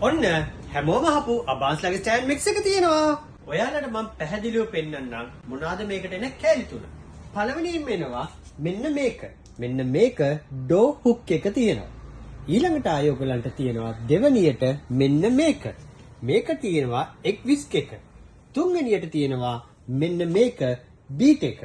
ඔන්න හැමෝම අහපු අබාන්ස්ලාගේ ස්ටෑන්ඩ් මික්ස් එක තියෙනවා. ඔයාලට මම පැහැදිලිව පෙන්නන්නම් මොනවාද මේකට එන කැලි තුන. පළවෙනියෙන් එනවා මෙන්න මේක. මෙන්න මේක ඩෝ හුක් එක තියෙනවා. ඊළඟට ආයේ ඔයගලන්ට තියෙනවා දෙවනියට මෙන්න මේක. මේක තියෙනවා එක් විස්ක් එක. තුන්වෙනියට තියෙනවා මෙන්න මේක බීට් එක.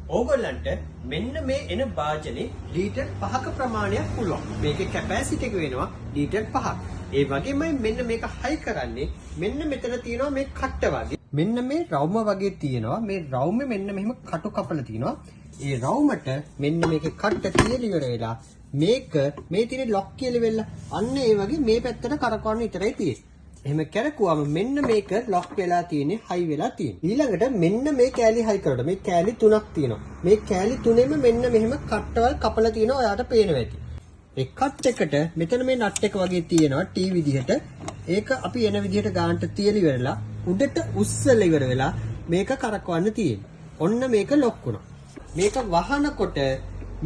ඕගොල්ලන්ට මෙන්න මේ එන භාජනේ ලීටර් 5ක ප්‍රමාණයක් පුළුවන්. මේකේ කැපැසිටි එක වෙනවා ලීටර් 5ක්. ඒ වගේමයි මෙන්න මේක හයි කරන්නේ මෙන්න මෙතන තියෙනවා මේ කට්ට වගේ. මෙන්න මේ රවුම වගේ තියෙනවා. මේ රවුමේ මෙන්න මෙහෙම කටු කපලා තියෙනවා. ඒ රවුමට මෙන්න මේකේ කට්ට තියලා ඉවර වෙලා මේක මේ තියෙන ලොක් කියලා වෙලා අන්න ඒ වගේ මේ පැත්තට කරකවන්න විතරයි තියෙන්නේ. එහෙම කරකුවම මෙන්න මේක ලොක් වෙලා තියෙන්නේ හයි වෙලා තියෙන්නේ. ඊළඟට මෙන්න මේ කෑලි හයි කරලා මේ කෑලි තුනක් තියෙනවා. මේ කෑලි තුනේම මෙන්න මෙහෙම කට්ටවල් කපලා තියෙනවා. ඔයාට පේනවා ඇති. ඒ කට් එකට මෙතන මේ නට් එක වගේ තියෙනවා T විදිහට. ඒක අපි එන විදිහට ගානට තියලා ඉවරලා උඩට උස්සලා ඉවර වෙලා මේක කරකවන්න තියෙනවා. ඔන්න මේක ලොක් වුණා. මේක වහනකොට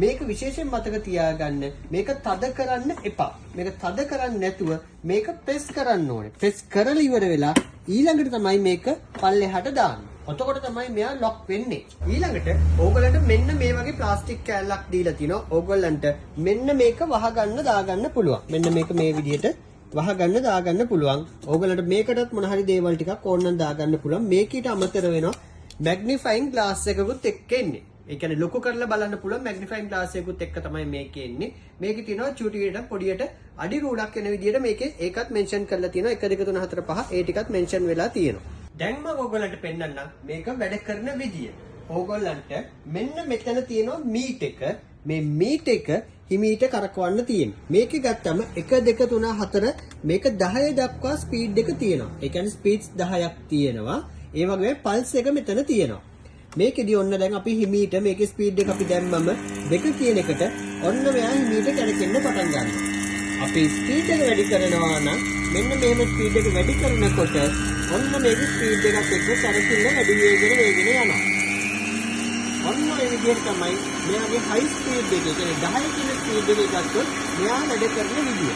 මේක විශේෂයෙන් මතක තියාගන්න මේක තද කරන්න එපා. මේක තද කරන්නේ නැතුව මේක ප්‍රෙස් කරන්න ඕනේ. ප්‍රෙස් කරලා ඉවර වෙලා ඊළඟට තමයි මේක පල්ලෙහාට දාන්නේ. එතකොට තමයි මෙයා ලොක් වෙන්නේ. ඊළඟට ඕගලන්ට මෙන්න මේ වගේ ප්ලාස්ටික් කෑල්ලක් දීලා තිනවා. ඕගලන්ට මෙන්න මේක වහගන්න දාගන්න පුළුවන්. මෙන්න මේක මේ විදිහට වහගන්න දාගන්න පුළුවන්. ඕගලන්ට මේකටත් මොන හරි දේවල් ටිකක් ඕනනම් දාගන්න පුළුවන්. මේකීට අමතර වෙනවා මැග්නිෆයින් ග්ලාස් එකකුත් එක්ක එන්නේ. ඒ කියන්නේ ලොකු කරලා බලන්න පුළුවන් මැග්නිෆයින් ග්ලාස් එකකුත් එක්ක තමයි මේකේ එන්නේ. මේකේ තියෙනවා චූටියට පොඩියට අඩි රූලක් එන විදිහට මේකේ ඒකත් මෙන්ෂන් කරලා තියෙනවා. 1 2 3 4 5 ඒ ටිකත් මෙන්ෂන් වෙලා තියෙනවා. දැන් මම ඕගොල්ලන්ට පෙන්නන්නම් මේක වැඩ කරන විදිය. ඕගොල්ලන්ට මෙන්න මෙතන තියෙනවා මීට් එක. මේ මීට් එක හිමීට කරකවන්න තියෙනවා. මේකේ ගත්තම 1 2 3 4 මේක 10 දක්වා ස්පීඩ් එක තියෙනවා. ඒ කියන්නේ ස්පීඩ්ස් 10ක් තියෙනවා. ඒ වගේම පල්ස් එක මෙතන තියෙනවා. මේකෙදි ඔන්න දැන් අපි හිමීට මේකේ ස්පීඩ් එක අපි දැම්මම 2 කියන එකට ඔන්න මෙයා හිමීට කැරකෙන්න පටන් ගන්නවා. අපි ස්පීඩ් එක වැඩි කරනවා නම් මෙන්න මෙහෙම ස්පීඩ් එක වැඩි කරනකොට ඔන්න මේකේ ස්පීඩ් එකත් එක්ක කැරකෙන්න වැඩි වේගෙන යනවා. ඔන්න ඒ විදිහට තමයි මෙයාගේ හයි ස්පීඩ් එක කියන්නේ 10 කියන ස්පීඩ් එක ගත්තොත් මෙයා වැඩ කරන විදිය.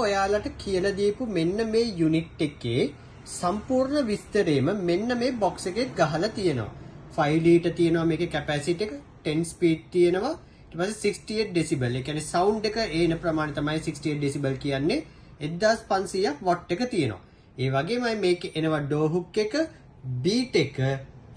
ඔයාලට කියලා දීපු මෙන්න මේ යුනිට් එකේ සම්පූර්ණ විස්තරේම මෙන්න මේ බොක්ස් එකේ ගහලා තියෙනවා. 5 ලීටර් තියෙනවා මේකේ කැපැසිටි එක 10 ස්පීඩ් තියෙනවා. ඊට පස්සේ 68 ඩෙසිබල්. ඒ කියන්නේ සවුන්ඩ් එක ඒන ප්‍රමාණය තමයි 68 ඩෙසිබල් කියන්නේ. 1500ක් වොට් එක තියෙනවා. ඒ වගේමයි මේකේ එනවා ඩෝ හුක් එක, බීට් එක,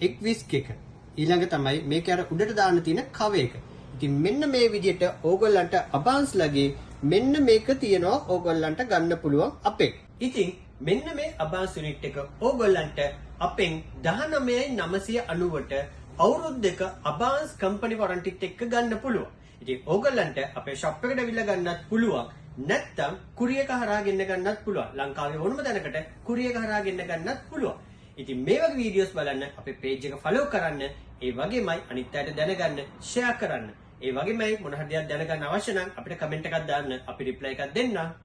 එක් විස්ක් එක. ඊළඟ තමයි මේකේ අර උඩට දාන්න තියෙන කව එක. ඉතින් මෙන්න මේ විදිහට ඕගොල්ලන්ට අබාන්ස්ලාගේ මෙන්න මේක තියෙනවා ඕගොල්ලන්ට ගන්න පුළුවන් අපේ. ඉතින් මෙන්න මේ අබාන්ස් යුනිට් එක ඕගොල්ලන්ට අපෙන් 19990ට අවුරුද්දක අබාන්ස් කම්පැනි වොරන්ටිත් එක්ක ගන්න පුළුවන්. ඉතින් ඕගොල්ලන්ට අපේ ෂොප් එකට අවිල්ලා ගන්නත් පුළුවන්. නැත්නම් කුරියර් එක හරහා ගෙන්න ගන්නත් පුළුවන්. ලංකාවේ ඕනම තැනකට කුරියර් එක හරහා ගෙන්න ගන්නත් පුළුවන්. ඉතින් මේ වගේ වීඩියෝස් බලන්න අපේ page එක follow කරන්න. ඒ වගේමයි අනිත් අයට දැනගන්න share කරන්න. ඒ වගේමයි මොන හරි දෙයක් දැනගන්න අවශ්‍ය නම් අපිට comment එකක් දාන්න. අපි reply එකක් දෙන්නම්.